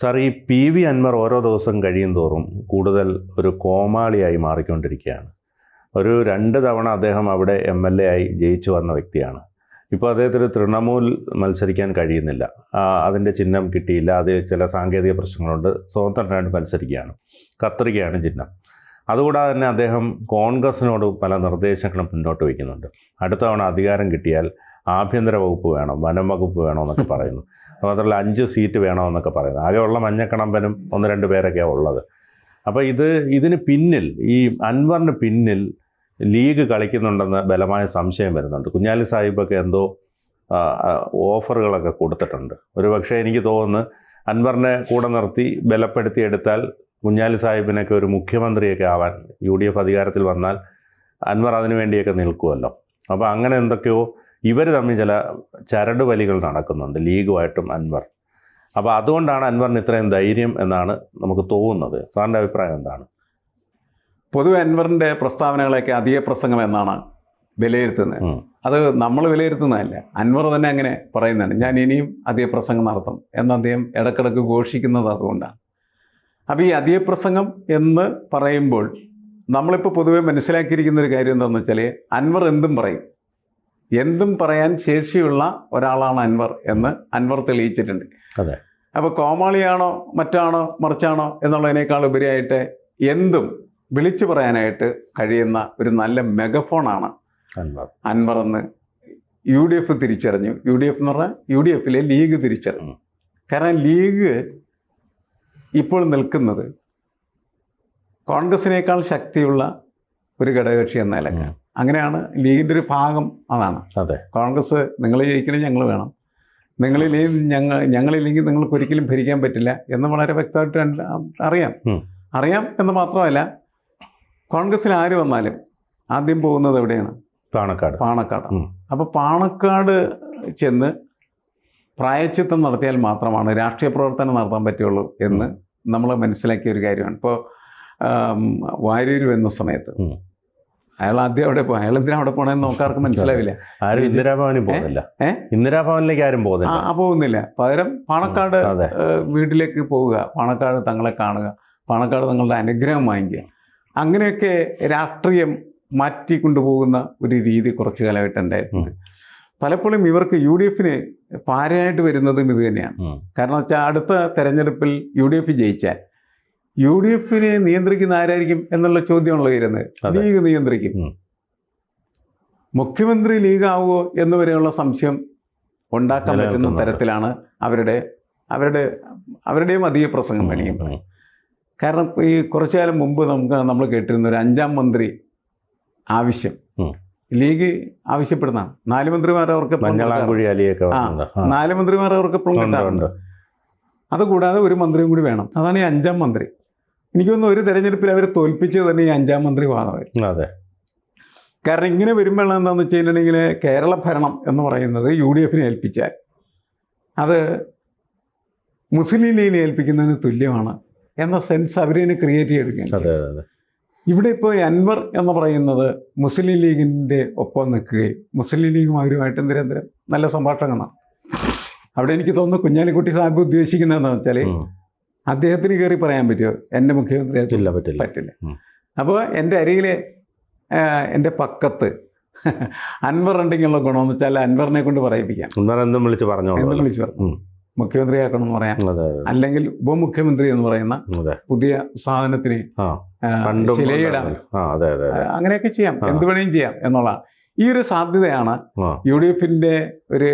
Sir, ഈ P V Anwar ഓരോ ദിവസം കഴിയും തോറും കൂടുതൽ ഒരു കോമാളിയായി മാറിക്കൊണ്ടിരിക്കുകയാണ്. ഒരു 2 തവണ അദ്ദേഹം അവിടെ MLA ആയി ജയിച്ചു വന്ന വ്യക്തിയാണ്. ഇപ്പോൾ അദ്ദേഹത്തിന് തൃണമൂൽ മത്സരിക്കാൻ കഴിയുന്നില്ല, അതിൻ്റെ ചിഹ്നം കിട്ടിയില്ല, അത് ചില സാങ്കേതിക പ്രശ്നങ്ങളുണ്ട്, സ്വതന്ത്രനായിട്ട് മത്സരിക്കുകയാണ്, കത്രികയാണ് ചിഹ്നം. അതുകൂടാതെ തന്നെ അദ്ദേഹം കോൺഗ്രസിനോട് പല നിർദ്ദേശങ്ങളും മുന്നോട്ട് വയ്ക്കുന്നുണ്ട്. അടുത്ത തവണ അധികാരം കിട്ടിയാൽ ആഭ്യന്തര വകുപ്പ് വേണം, വനം വകുപ്പ് വേണമെന്നൊക്കെ പറയുന്നു. മാത്രമല്ല 5 സീറ്റ് വേണമെന്നൊക്കെ പറയുന്നു. ആകെയുള്ള മഞ്ഞക്കണമ്പനും 1-2 പേരൊക്കെയാണ് ഉള്ളത്. അപ്പോൾ ഇതിന് പിന്നിൽ, ഈ അൻവറിന് പിന്നിൽ ലീഗ് കളിക്കുന്നുണ്ടെന്ന് ബലമായ സംശയം വരുന്നുണ്ട്. കുഞ്ഞാലി സാഹിബൊക്കെ എന്തോ ഓഫറുകളൊക്കെ കൊടുത്തിട്ടുണ്ട്. ഒരുപക്ഷെ എനിക്ക് തോന്നുന്നു അൻവറിനെ കൂടെ നിർത്തി ബലപ്പെടുത്തിയെടുത്താൽ കുഞ്ഞാലി സാഹിബിനൊക്കെ ഒരു മുഖ്യമന്ത്രിയൊക്കെ ആവാൻ UDF അധികാരത്തിൽ വന്നാൽ അൻവർ അതിനു വേണ്ടിയൊക്കെ നിൽക്കുമല്ലോ. അപ്പോൾ അങ്ങനെ എന്തൊക്കെയോ ഇവർ തമ്മിൽ ചില ചരട് വലികൾ നടക്കുന്നുണ്ട്, ലീഗുമായിട്ടും അൻവർ. അപ്പോൾ അതുകൊണ്ടാണ് അൻവറിന് ഇത്രയും ധൈര്യം എന്നാണ് നമുക്ക് തോന്നുന്നത്. സാറിൻ്റെ അഭിപ്രായം എന്താണ്? പൊതുവെ അൻവറിൻ്റെ പ്രസ്താവനകളൊക്കെ അധിക പ്രസംഗം എന്നാണ് വിലയിരുത്തുന്നത്. അത് നമ്മൾ വിലയിരുത്തുന്നതല്ല, അൻവർ തന്നെ അങ്ങനെ പറയുന്നുണ്ട്. ഞാൻ ഇനിയും അധിക പ്രസംഗം നടത്തും എന്ന് അദ്ദേഹം ഇടക്കിടക്ക് ഘോഷിക്കുന്നത് അതുകൊണ്ടാണ്. അപ്പോൾ ഈ അധിക പ്രസംഗം എന്ന് പറയുമ്പോൾ നമ്മളിപ്പോൾ പൊതുവെ മനസ്സിലാക്കിയിരിക്കുന്ന ഒരു കാര്യം എന്താണെന്ന് വെച്ചാൽ, അൻവർ എന്തും പറയും, എന്തും പറയാൻ ശേഷിയുള്ള ഒരാളാണ് അൻവർ എന്ന് അൻവർ തെളിയിച്ചിട്ടുണ്ട്. അതെ. അപ്പോൾ കോമാളിയാണോ മറ്റാണോ മറിച്ചാണോ എന്നുള്ളതിനേക്കാൾ ഉപരിയായിട്ട് എന്തും വിളിച്ചു പറയാനായിട്ട് കഴിയുന്ന ഒരു നല്ല മെഗഫോണാണ് അൻവർ എന്ന് UDF തിരിച്ചറിഞ്ഞു. UDF എന്ന് പറഞ്ഞാൽ UDFലെ ലീഗ് തിരിച്ചറിഞ്ഞു. കാരണം ലീഗ് ഇപ്പോൾ നിൽക്കുന്നത് കോൺഗ്രസിനേക്കാൾ ശക്തിയുള്ള ഒരു ഘടകകക്ഷി എന്ന നിലക്കാണ്. അങ്ങനെയാണ് ലീഗിൻ്റെ ഒരു ഭാഗം, അതാണ്. അതെ. കോൺഗ്രസ് നിങ്ങൾ ജയിക്കണമെങ്കിൽ ഞങ്ങൾ വേണം, ഞങ്ങളില്ലെങ്കിൽ നിങ്ങൾക്ക് ഒരിക്കലും ഭരിക്കാൻ പറ്റില്ല എന്ന് വളരെ വ്യക്തമായിട്ട് അറിയാം എന്ന് മാത്രമല്ല, കോൺഗ്രസ്സിൽ ആര് വന്നാലും ആദ്യം പോകുന്നത് എവിടെയാണ്? പാണക്കാട്. അപ്പോൾ പാണക്കാട് ചെന്ന് പ്രായശ്ചിത്തം നടത്തിയാൽ മാത്രമാണ് രാഷ്ട്രീയ പ്രവർത്തനം നടത്താൻ പറ്റുള്ളൂ എന്ന് നമ്മൾ മനസ്സിലാക്കിയ ഒരു കാര്യമാണ്. ഇപ്പോൾ വാര്യർ വരുന്ന സമയത്ത് അയാൾ ആദ്യം അവിടെ പോകും. അയാൾ എന്തിനാ അവിടെ പോകണമെന്ന് നോക്കാർക്ക് മനസ്സിലാവില്ല. ആരും ഇന്ദിരാഭവനിൽ പോകുന്നില്ല, ഇന്ദിരാഭവനിലേക്ക് ആരും പോകുന്നില്ല. പകരം പാണക്കാട് വീട്ടിലേക്ക് പോവുക, പാണക്കാട് തങ്ങളെ കാണുക, പാണക്കാട് തങ്ങളുടെ അനുഗ്രഹം വാങ്ങിക്കുക. അങ്ങനെയൊക്കെ രാഷ്ട്രീയം മാറ്റിക്കൊണ്ടുപോകുന്ന ഒരു രീതി കുറച്ചു കാലമായിട്ട് ഉണ്ടായിട്ടുണ്ട്. പലപ്പോഴും ഇവർക്ക് UDFന് പാരയായിട്ട് വരുന്നതും ഇത് തന്നെയാണ്. കാരണം വെച്ചാൽ അടുത്ത തെരഞ്ഞെടുപ്പിൽ UDF ജയിച്ചാൽ UDFനെ നിയന്ത്രിക്കുന്ന ആരായിരിക്കും എന്നുള്ള ചോദ്യമാണല്ലോ വരുന്നത്. ലീഗ് നിയന്ത്രിക്കും. മുഖ്യമന്ത്രി ലീഗാവുമോ എന്ന് വരെയുള്ള സംശയം ഉണ്ടാക്കാൻ പറ്റുന്ന തരത്തിലാണ് അവരുടെയും അധിക പ്രസംഗം വേണമെങ്കിൽ. കാരണം ഈ കുറച്ചു കാലം മുമ്പ് നമ്മൾ കേട്ടിരുന്ന ഒരു 5ാം മന്ത്രി ആവശ്യം ലീഗ് ആവശ്യപ്പെടുന്നതാണ്. 4 മന്ത്രിമാർ അവർക്ക് 4 മന്ത്രിമാർ അവർക്ക് കിട്ടാറുണ്ട്. അതുകൂടാതെ ഒരു മന്ത്രിയും കൂടി വേണം. അതാണ് ഈ 5ാം മന്ത്രി. എനിക്ക് തോന്നുന്നു ഒരു തെരഞ്ഞെടുപ്പിൽ അവർ തോൽപ്പിച്ചത് തന്നെ ഈ 5ാം മന്ത്രി വാദമായിരുന്നു. അതെ. കാരണം ഇങ്ങനെ വരുമ്പോൾ എന്താണെന്ന് വെച്ച് കഴിഞ്ഞിട്ടുണ്ടെങ്കിൽ, കേരള ഭരണം എന്ന് പറയുന്നത് UDFനെ ഏൽപ്പിച്ചാൽ അത് മുസ്ലിം ലീഗിനെ ഏൽപ്പിക്കുന്നതിന് തുല്യമാണ് എന്ന സെൻസ് അവരതിനെ ക്രിയേറ്റ് ചെയ്തെടുക്കുകയാണ്. ഇവിടെ ഇപ്പോൾ അൻവർ എന്ന് പറയുന്നത് മുസ്ലിം ലീഗിൻ്റെ ഒപ്പം നിൽക്കുകയും മുസ്ലിം ലീഗും അവരുമായിട്ട് നിരന്തരം നല്ല സംഭാഷണങ്ങളാണ്. അവിടെ എനിക്ക് തോന്നുന്നു കുഞ്ഞാലിക്കുട്ടി സാഹിബ് ഉദ്ദേശിക്കുന്നതെന്ന് വെച്ചാൽ, അദ്ദേഹത്തിന് കയറി പറയാൻ പറ്റുമോ എൻ്റെ മുഖ്യമന്ത്രി? പറ്റില്ല. അപ്പോൾ എൻ്റെ അരികിൽ എൻ്റെ പക്കത്ത് അൻവർ ഉണ്ടെങ്കിലുള്ള ഗുണമെന്ന് വെച്ചാൽ അൻവറിനെ കൊണ്ട് പറയിപ്പിക്കാം. എന്തും വിളിച്ച് പറഞ്ഞു മുഖ്യമന്ത്രിയാക്കണമെന്ന് പറയാം, അല്ലെങ്കിൽ ഉപമുഖ്യമന്ത്രി എന്ന് പറയുന്ന പുതിയ സാധനത്തിന് ശിലയിടാം, അങ്ങനെയൊക്കെ ചെയ്യാം, എന്ത് വേണേലും ചെയ്യാം എന്നുള്ളതാണ്. ഈ ഒരു സാധ്യതയാണ് UDFൻ്റെ ഒരു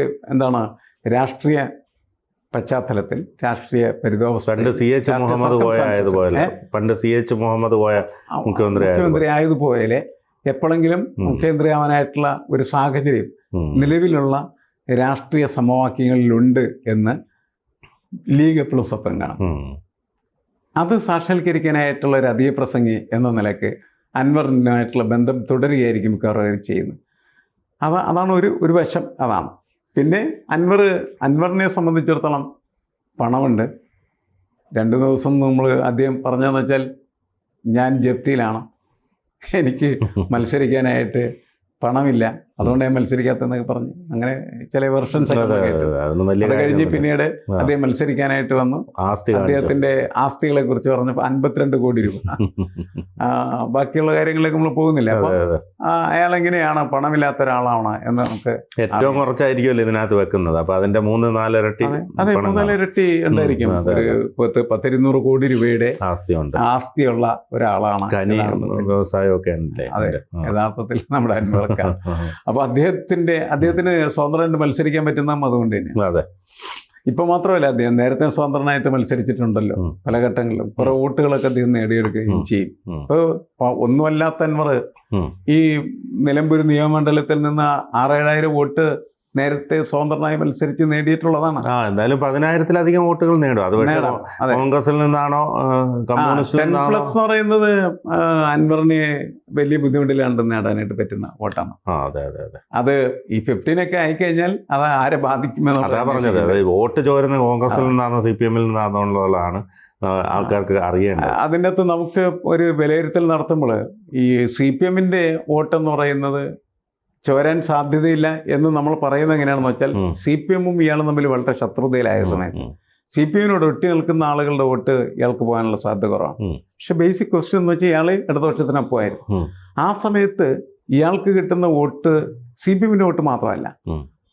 രാഷ്ട്രീയ പശ്ചാത്തലത്തിൽ, രാഷ്ട്രീയ പരിതോവസ്ഥ. പണ്ട് CH മുഹമ്മദ് കോയ മുഖ്യമന്ത്രി ആയതുപോലെ എപ്പോഴെങ്കിലും മുഖ്യമന്ത്രിയാവാനായിട്ടുള്ള ഒരു സാഹചര്യം നിലവിലുള്ള രാഷ്ട്രീയ സമവാക്യങ്ങളിലുണ്ട് എന്ന് ലീഗ് എപ്പോഴും സ്വപ്നം കാണാം. അത് സാക്ഷാത്കരിക്കാനായിട്ടുള്ള ഒരു അധിക പ്രസംഗി എന്ന നിലയ്ക്ക് അൻവറിനായിട്ടുള്ള ബന്ധം തുടരുകയായിരിക്കും മിക്കവാറും ചെയ്യുന്നത്. അതാണ് ഒരു വശം. അതാണ്. പിന്നെ അൻവറിനെ സംബന്ധിച്ചിടത്തോളം പണമുണ്ട്. 2 ദിവസം നമ്മൾ അദ്ദേഹം പറഞ്ഞതെന്ന് വെച്ചാൽ, ഞാൻ ജപ്തിയിലാണ്, എനിക്ക് മത്സരിക്കാനായിട്ട് പണമില്ല, അതുകൊണ്ട് ഞാൻ മത്സരിക്കാത്തെന്നൊക്കെ പറഞ്ഞു. അങ്ങനെ ചില വെർഷൻസ് ഒക്കെ കേട്ടു. അതൊന്നും വലിയ അത് കഴിഞ്ഞ് കാര്യമൊന്നുമില്ല. പിന്നീട് അദ്ദേഹം മത്സരിക്കാനായിട്ട് വന്നു. ആസ്തി കാണിച്ചു. അദ്ദേഹത്തിന്റെ ആസ്തികളെ കുറിച്ച് പറഞ്ഞപ്പോൾ 52 കോടി രൂപ. ബാക്കിയുള്ള കാര്യങ്ങളിലേക്ക് നമ്മൾ പോകുന്നില്ല. അപ്പൊ അയാൾ എങ്ങനെയാണ് പണമില്ലാത്ത ഒരാളാണ് എന്ന് നമുക്ക് ഏറ്റവും കുറച്ചായിരിക്കുമല്ലോ ഇതിനകത്ത് വെക്കുന്നത്. അപ്പൊ അതിന്റെ 3-4 ഇരട്ടി അതെ 3 ഇരട്ടി ഉണ്ടായിരിക്കും. ഒരു 10-200 കോടി രൂപയുടെ ആസ്തിയുണ്ട്. ആസ്തിയുള്ള ഒരാളാണ്. ഖനി വ്യവസായമൊക്കെ ഉണ്ടല്ലേ. അതെ, യഥാർത്ഥത്തിൽ നമ്മുടെ അൻവർ ഖാൻ. അപ്പൊ അദ്ദേഹത്തിന് സ്വതന്ത്രമായിട്ട് മത്സരിക്കാൻ പറ്റുന്നതും അതുകൊണ്ട് തന്നെ. അതെ. ഇപ്പൊ മാത്രമല്ല, അദ്ദേഹം നേരത്തെ സ്വതന്ത്രനായിട്ട് മത്സരിച്ചിട്ടുണ്ടല്ലോ പല ഘട്ടങ്ങളിലും. കുറെ വോട്ടുകളൊക്കെ അദ്ദേഹം നേടിയെടുക്കുകയും ചെയ്യും. ഇപ്പൊ ഒന്നുമല്ലാത്ത അൻവർ ഈ നിലമ്പൂർ നിയമമണ്ഡലത്തിൽ നിന്ന് 6-7,000 വോട്ട് നേരത്തെ സ്വതന്ത്രനായി മത്സരിച്ച് നേടിയിട്ടുള്ളതാണ്. എന്തായാലും 10,000-ത്തിലധികം വോട്ടുകൾ നേടും. അത് പക്ഷേ കോൺഗ്രസിൽ നിന്നാണോ കമ്മ്യൂണിസ്റ്റിൽ നിന്നാണോ? ++ എന്ന് പറയുന്നത് അൻവറിനെ വലിയ ബുദ്ധിമുട്ടിലാണ്ട് നേടാനായിട്ട് പറ്റുന്ന വോട്ടാണ്. അതെ അതെ അതെ. അത് ഈ 15 ആയിക്കഴിഞ്ഞാൽ അത് ആരെ ബാധിക്കുമെന്ന് അതാ പറഞ്ഞത്. വോട്ട് ചോരുന്ന കോൺഗ്രസിൽ നിന്നാണോ CPM നിന്നാണോ എന്നുള്ളതാണ് ആൾക്കാർക്ക് അറിയേണ്ടത്. അതിൻ്റെ അകത്ത് നമുക്ക് ഒരു വിലയിരുത്തൽ നടത്തുമ്പോൾ ഈ CPM-ന്റെ വോട്ടെന്ന് പറയുന്നത് ചോരാൻ സാധ്യതയില്ല എന്ന് നമ്മൾ പറയുന്നത് എങ്ങനെയാണെന്ന് വെച്ചാൽ, CPM-ഉം ഇയാളും തമ്മിൽ വളരെ ശത്രുതയിലായ സമയത്ത് CPM-നോട് ഒട്ടി നിൽക്കുന്ന ആളുകളുടെ വോട്ട് ഇയാൾക്ക് പോകാനുള്ള സാധ്യത കുറവാണ്. പക്ഷെ ബേസിക് ക്വസ്റ്റ്യൻ എന്ന് വെച്ചാൽ ഇയാൾ ഇടതുപക്ഷത്തിനൊപ്പമായിരുന്നു. ആ സമയത്ത് ഇയാൾക്ക് കിട്ടുന്ന വോട്ട് CPM-ന്റെ വോട്ട് മാത്രമല്ല,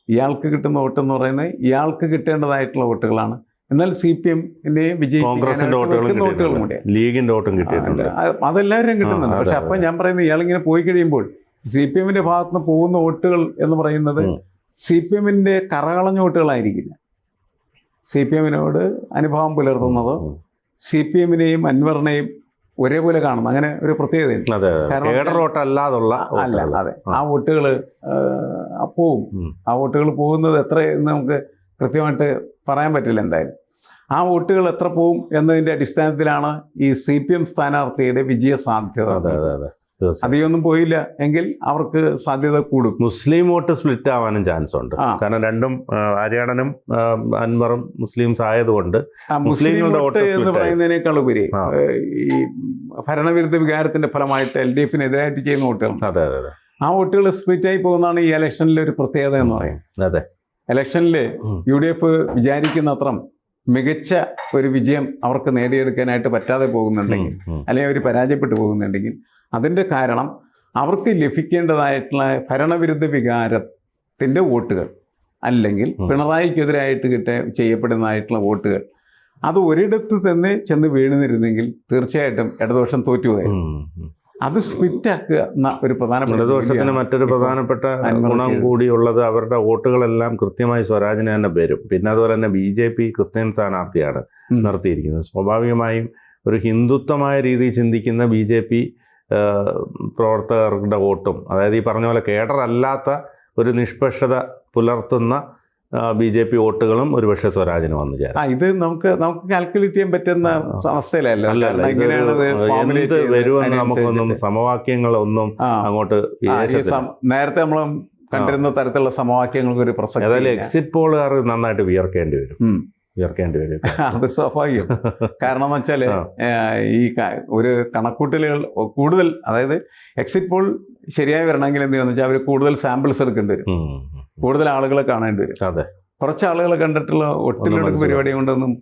ഇയാൾക്ക് കിട്ടുന്ന വോട്ട് എന്ന് പറയുന്നത് ഇയാൾക്ക് കിട്ടേണ്ടതായിട്ടുള്ള വോട്ടുകളാണ്. എന്നാൽ CPM-ന്റെ കോൺഗ്രസിന്റെ വോട്ടുകളും കൂടെ ലീഗിന്റെ വോട്ടും കിട്ടിയിട്ടുണ്ട്. അതെല്ലാവരും കിട്ടുന്നുണ്ട്. പക്ഷെ അപ്പം ഞാൻ പറയുന്നത് ഇയാളിങ്ങനെ പോയി കഴിയുമ്പോൾ CPM-ന്റെ ഭാഗത്തുനിന്ന് പോകുന്ന വോട്ടുകൾ എന്ന് പറയുന്നത് CPM-ന്റെ കറകളഞ്ഞ വോട്ടുകളായിരിക്കില്ല. CPM-നോട് അനുഭാവം പുലർത്തുന്നത് CPM-നെയും അൻവറിനെയും ഒരേപോലെ കാണുന്നു. അങ്ങനെ ഒരു പ്രത്യേകതയുണ്ട്. അല്ല, അതെ. ആ വോട്ടുകൾ പോവും. ആ വോട്ടുകൾ പോകുന്നത് എത്ര എന്ന് നമുക്ക് കൃത്യമായിട്ട് പറയാൻ പറ്റില്ല. എന്തായാലും ആ വോട്ടുകൾ എത്ര പോവും എന്നതിൻ്റെ അടിസ്ഥാനത്തിലാണ് ഈ CPM സ്ഥാനാർത്ഥിയുടെ വിജയ സാധ്യത. അധികമൊന്നും പോയില്ല എങ്കിൽ അവർക്ക് സാധ്യത കൂടും. മുസ്ലിം വോട്ട് സ്പ്ലിറ്റ് ആവാനും ചാൻസ് ഉണ്ട്. കാരണം രണ്ടും ആര്യാടനും അൻവറും മുസ്ലിംസ് ആയതുകൊണ്ട് മുസ്ലിം വോട്ട് എന്ന് പറയുന്നതിനേക്കാൾ ഉപരി ഈ ഭരണവിരുദ്ധ വികാരത്തിന്റെ ഫലമായിട്ട് LDF-നെതിരായിട്ട് ചെയ്യുന്ന വോട്ടുകൾ, ആ വോട്ടുകൾ സ്പ്ലിറ്റായി പോകുന്നതാണ് ഈ ഇലക്ഷനിലെ ഒരു പ്രത്യേകത എന്ന് പറയുന്നത്. അതെ, ഇലക്ഷനിൽ UDF വിചാരിക്കുന്ന അത്ര മികച്ച ഒരു വിജയം അവർക്ക് നേടിയെടുക്കാനായിട്ട് പറ്റാതെ പോകുന്നുണ്ടെങ്കിൽ, അല്ലെങ്കിൽ അവർ പരാജയപ്പെട്ടു പോകുന്നുണ്ടെങ്കിൽ, അതിൻ്റെ കാരണം അവർക്ക് ലഭിക്കേണ്ടതായിട്ടുള്ള ഭരണവിരുദ്ധ വികാരത്തിൻ്റെ വോട്ടുകൾ, അല്ലെങ്കിൽ പിണറായിക്കെതിരായിട്ട് ചെയ്യപ്പെടുന്നതായിട്ടുള്ള വോട്ടുകൾ, അത് ഒരിടത്ത് തന്നെ ചെന്ന് വീഴുന്നിരുന്നെങ്കിൽ തീർച്ചയായിട്ടും ഇടതുപക്ഷം തോറ്റുപോയായിരുന്നു. അത് സ്പ്ലിറ്റാക്കുക എന്ന ഒരു പ്രധാനപ്പെട്ട ഇടതുപക്ഷത്തിന് മറ്റൊരു പ്രധാനപ്പെട്ട ഗുണം കൂടിയുള്ളത് അവരുടെ വോട്ടുകളെല്ലാം കൃത്യമായി സ്വരാജിന് തന്നെ വരും. പിന്നെ അതുപോലെ തന്നെ BJP ക്രിസ്ത്യൻ സ്ഥാനാർത്ഥിയാണ് നിർത്തിയിരിക്കുന്നത്. സ്വാഭാവികമായും ഒരു ഹിന്ദുത്വമായ രീതിയിൽ ചിന്തിക്കുന്ന BJP പ്രവർത്തകരുടെ വോട്ടും, അതായത് ഈ പറഞ്ഞ പോലെ കേഡറല്ലാത്ത ഒരു നിഷ്പക്ഷത പുലർത്തുന്ന BJP വോട്ടുകളും ഒരുപക്ഷെ സ്വരാജിന് വന്നു ചേരാം. ഇത് നമുക്ക് കാൽക്കുലേറ്റ് ചെയ്യാൻ പറ്റുന്ന അവസ്ഥയിലല്ല. എന്ത് വരുമെന്ന് നമുക്കൊന്നും സമവാക്യങ്ങളൊന്നും അങ്ങോട്ട് നേരത്തെ നമ്മൾ കണ്ടിരുന്ന തരത്തിലുള്ള സമവാക്യങ്ങൾക്ക് ഒരു പ്രസക്തി. ഏതായാലും എക്സിറ്റ് പോളുകാർ നന്നായിട്ട് വിയർക്കേണ്ടി വരും. അത് സ്വാഭാവികം. കാരണം എന്ന് വെച്ചാൽ ഈ ഒരു കണക്കൂട്ടലുകൾ കൂടുതൽ, അതായത് എക്സിറ്റ് പോൾ ശരിയായി വരണമെങ്കിൽ എന്ത് ചെയ്യുന്ന വെച്ചാൽ അവർ കൂടുതൽ സാമ്പിൾസ് എടുക്കേണ്ടി വരും, കൂടുതൽ ആളുകളെ കാണേണ്ടി വരും. അതെ, കുറച്ച് ആളുകളെ കണ്ടിട്ടുള്ള ഒട്ടിലെടുക്ക് പരിപാടി കൊണ്ടൊന്നും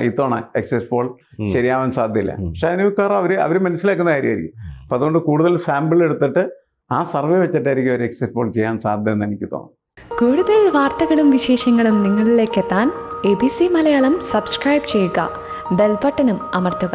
ഇത്തവണ എക്സിറ്റ് പോൾ ശരിയാവാൻ സാധ്യതയില്ല. പക്ഷെ അതിന് കാരണം അവർ മനസ്സിലാക്കുന്ന കാര്യമായിരിക്കും. അപ്പം അതുകൊണ്ട് കൂടുതൽ സാമ്പിൾ എടുത്തിട്ട് ആ സർവേ വെച്ചിട്ടായിരിക്കും അവർ എക്സിറ്റ് പോൾ ചെയ്യാൻ സാധ്യത എന്ന് എനിക്ക് തോന്നുന്നു. കൂടുതൽ വാർത്തകളും വിശേഷങ്ങളും നിങ്ങളിലേക്ക് എത്താൻ ABC മലയാളം സബ്സ്ക്രൈബ് ചെയ്യുക, ബെൽ ബട്ടണും അമർത്തുക.